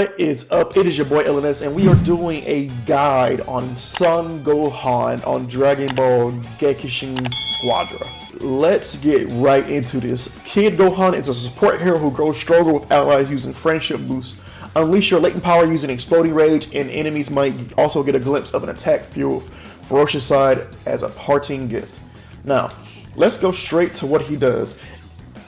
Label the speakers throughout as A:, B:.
A: What is up? It is your boy LNS, and we are doing a guide on Son Gohan on Dragon Ball Gekishin Squadra. Let's get right into this. Kid Gohan is a support hero who grows stronger with allies using friendship boosts. Unleash your latent power using exploding rage, and enemies might also get a glimpse of an attack fueled ferocious side as a parting gift. Now, let's go straight to what he does.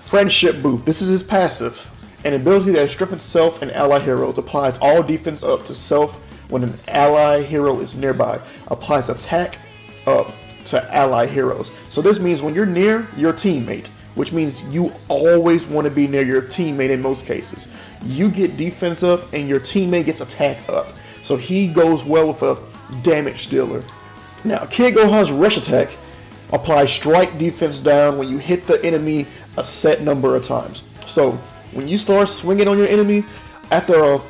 A: Friendship boost. This is his passive. An ability that strengthens self and ally heroes. Applies all defense up to self when an ally hero is nearby. Applies attack up to ally heroes. So this means when you're near your teammate, which means you always want to be near your teammate in most cases, you get defense up and your teammate gets attack up. So he goes well with a damage dealer. Now, Kid Gohan's rush attack applies strike defense down when you hit the enemy a set number of times. So when you start swinging on your enemy, after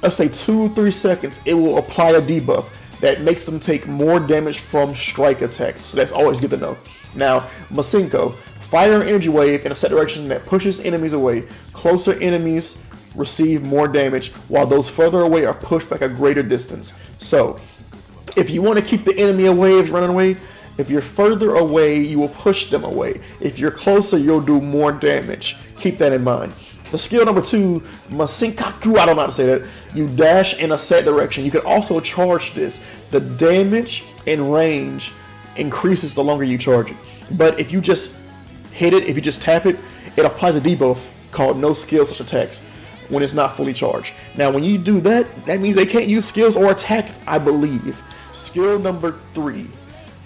A: let's say 2-3 seconds, it will apply a debuff that makes them take more damage from strike attacks. So that's always good to know. Now, Masenko, fire an energy wave in a set direction that pushes enemies away. Closer enemies receive more damage, while those further away are pushed back a greater distance. So if you want to keep the enemy away, if you're running away, if you're further away, you will push them away. If you're closer, you'll do more damage. Keep that in mind. The skill number 2, Masenkaku, I don't know how to say that. You dash in a set direction. You can also charge this. The damage and range increases the longer you charge it. But if you just hit it, if you just tap it, it applies a debuff called no skill such attacks when it's not fully charged. Now when you do that, that means they can't use skills or attack, I believe. Skill number 3,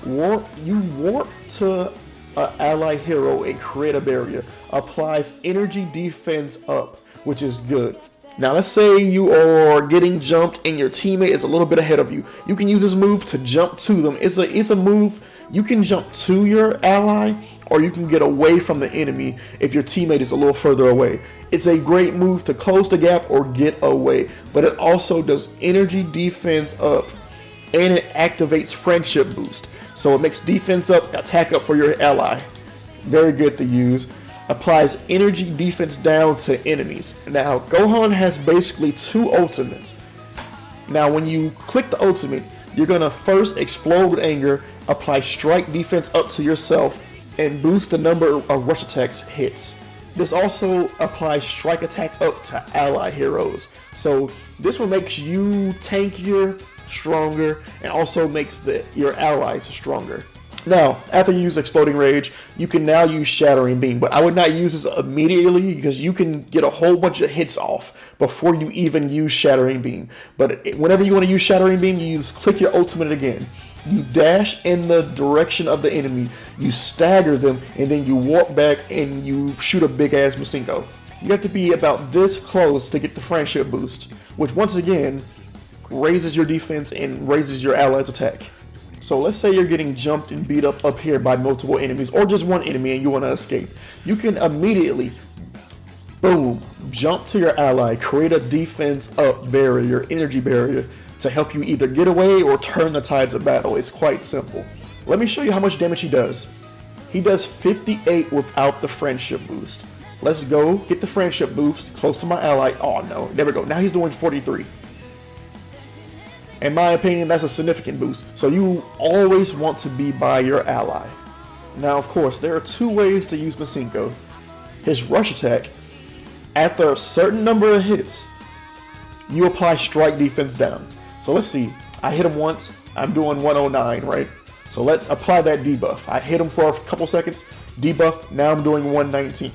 A: you warp to an ally hero and create a barrier. Applies energy defense up, which is good. Now let's say you are getting jumped and your teammate is a little bit ahead of you. You can use this move to jump to them. It's a move you can jump to your ally, or you can get away from the enemy if your teammate is a little further away. It's a great move to close the gap or get away, but it also does energy defense up, and it activates friendship boost. So it makes defense up, attack up for your ally. Very good to use. Applies energy defense down to enemies. Now, Gohan has basically 2 ultimates. Now, when you click the ultimate, you're going to first explode with anger, apply strike defense up to yourself, and boost the number of rush attacks hits. This also applies strike attack up to ally heroes. So this one makes you tankier, stronger, and also makes your allies stronger. Now, after you use Exploding Rage, you can now use Shattering Beam, but I would not use this immediately because you can get a whole bunch of hits off before you even use Shattering Beam. But whenever you want to use Shattering Beam, you click your ultimate again. You dash in the direction of the enemy, you stagger them, and then you walk back and you shoot a big ass Masenko. You have to be about this close to get the friendship boost, which once again raises your defense and raises your allies' attack. So let's say you're getting jumped and beat up here by multiple enemies, or just one enemy and you want to escape. You can immediately, boom, jump to your ally, create a defense up barrier, energy barrier, to help you either get away or turn the tides of battle. It's quite simple. Let me show you how much damage he does. He does 58 without the friendship boost. Let's go get the friendship boost close to my ally. Oh no, there we go. Now he's doing 43. In my opinion, that's a significant boost. So you always want to be by your ally. Now, of course, there are 2 ways to use Masenko. His rush attack, after a certain number of hits, you apply strike defense down. So let's see, I hit him once, I'm doing 109, right? So let's apply that debuff. I hit him for a couple seconds, debuff, now I'm doing 119.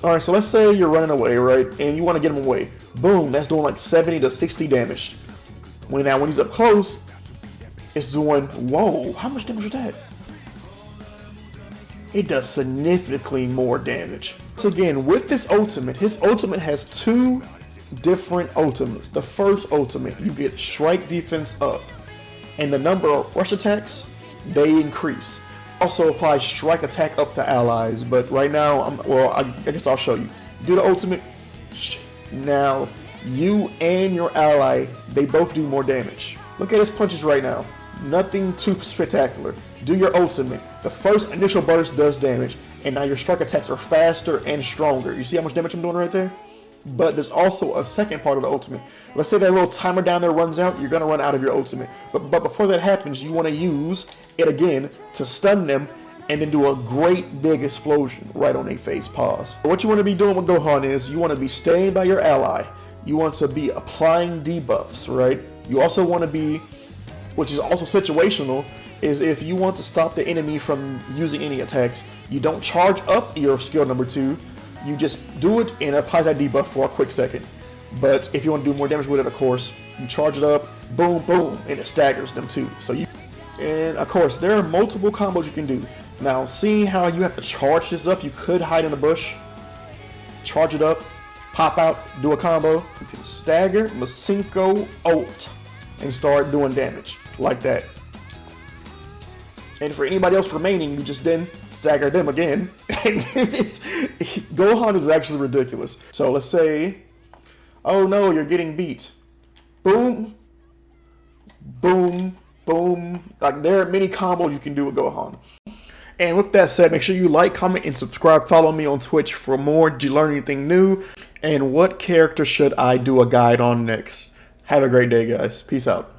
A: Alright, so let's say you're running away, right? And you want to get him away. Boom, that's doing like 70 to 60 damage. When he's up close, it's doing, whoa, how much damage is that? It does significantly more damage. So again, with this ultimate, his ultimate has 2 different ultimates. The first ultimate, you get strike defense up, and the number of rush attacks, they increase. Also applies strike attack up to allies, but right now, I guess I'll show you. Do the ultimate. Now, you and your ally, they both do more damage. Look at his punches right now. Nothing too spectacular. Do your ultimate. The first initial burst does damage, and now your strike attacks are faster and stronger. You see how much damage I'm doing right there? But there's also a second part of the ultimate. Let's say that little timer down there runs out, you're going to run out of your ultimate. But before that happens, you want to use it again to stun them and then do a great big explosion right on their face. Pause. What you want to be doing with Gohan is you want to be staying by your ally. You want to be applying debuffs, right? You also want to be, which is also situational, is if you want to stop the enemy from using any attacks, you don't charge up your skill number 2. You just do it and apply that debuff for a quick second. But if you want to do more damage with it, of course, you charge it up, boom, boom, and it staggers them too. And of course, there are multiple combos you can do. Now, seeing how you have to charge this up, you could hide in the bush, charge it up, pop out, do a combo. You can stagger, Masenko ult, and start doing damage like that. And for anybody else remaining, you just then stagger them again. Gohan is actually ridiculous. So let's say, oh no, you're getting beat. Boom, boom, boom. Like, there are many combos you can do with Gohan. And with that said, make sure you like, comment, and subscribe. Follow me on Twitch for more. Did you learn anything new? And what character should I do a guide on next? Have a great day, guys. Peace out.